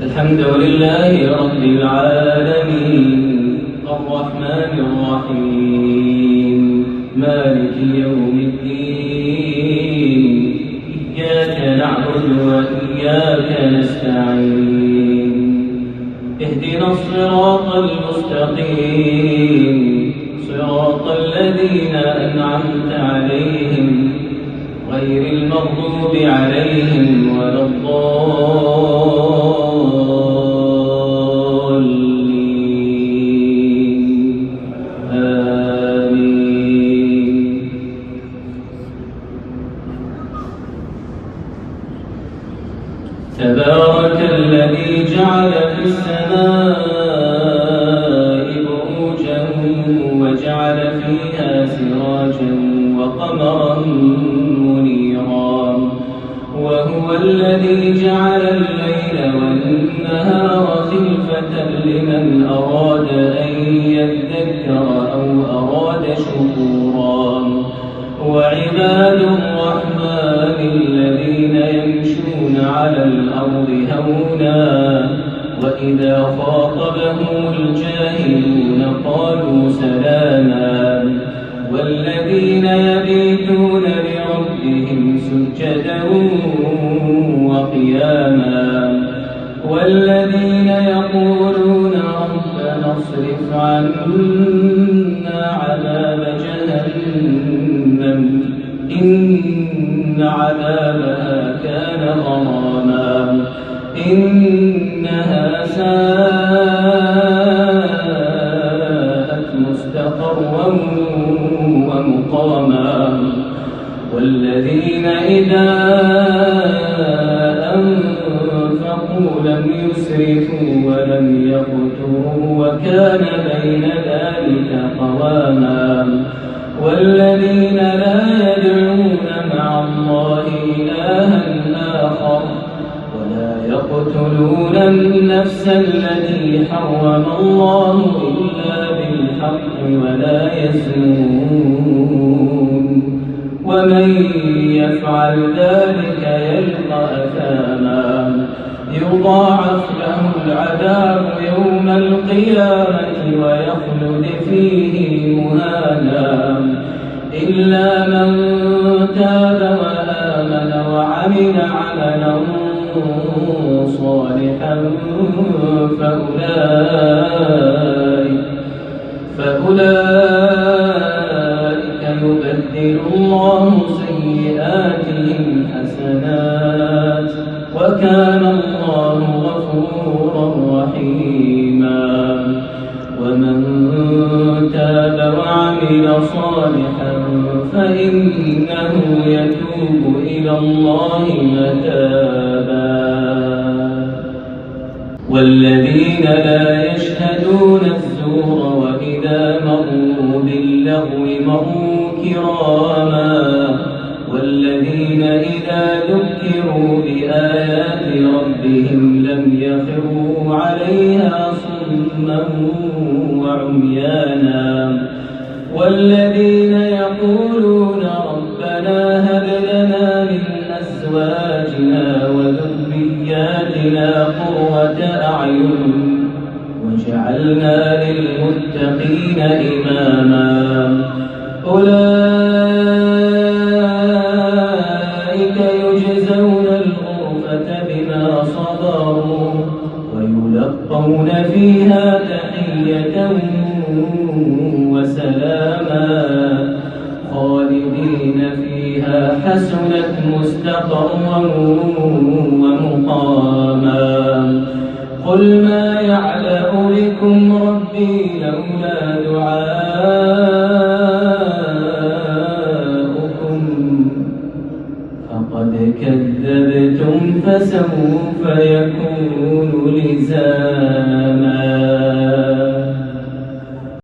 الحمد لله رب العالمين الرحمن الرحيم مالك يوم الدين إياك نعبد وإياك نستعين اهدنا الصراط المستقيم صراط الذين أنعمت عليهم غير المغضوب عليهم ولا الضالين آمين. تبارك الذي جعل في السماء بروجا وجعل فيها سراجا وقمرا منيرا وهو الذي جعل الليل والنهار خلفة لمن أراد أن يذكر أو أراد شكورا وعباد الرحمن الذين يمشون على الأرض هونا وإذا خاطبهم الجاهلون قالوا سلاما والذين يبيتون لربهم سجدا وقياما والذين يقولون ربنا اصرف عنا عذاب جهنم إن عذابها كان غراما إنها ساءت مستقرا ومقاما والذين إذا أنفقوا لم يسرفوا ولم يقتروا وكان بين ذلك قواما والذين لا يدعون مع الله إلها آخر ولا يقتلون النفس التي حرم الله إلا بالحق ولا يزنون ومن يفعل ذلك يلقى أثاما يضاعف له العذاب يوم القيامة ويخلد فيه مهانا إلا من تاب وآمن وعمل عملا صالحا فأولئك يبدل الله سيئاتهم حسنات وكان الله غفورا رحيما ومن تاب وعمل صالحا فإنه يتوب إلى الله متابا والذين لا يشهدون الزور وإذا مروا باللغو مروا كراما والذين إذا ذكروا بآيات ربهم لم يخروا عليها صما وعميانا والذين يقولون ربنا هب لنا من أزواجنا وذرياتنا قرة أعين وجعلنا للمتقين إماما أولئك يجزون الغرفة بما صبروا ويلقون فيها تحية وسلاما خالدين فيها حسنت مستقرا ومقاما قل ما يعلأ بكم ربي لولا دعاؤكم فقد كذبتم فسوف يكون لزاما.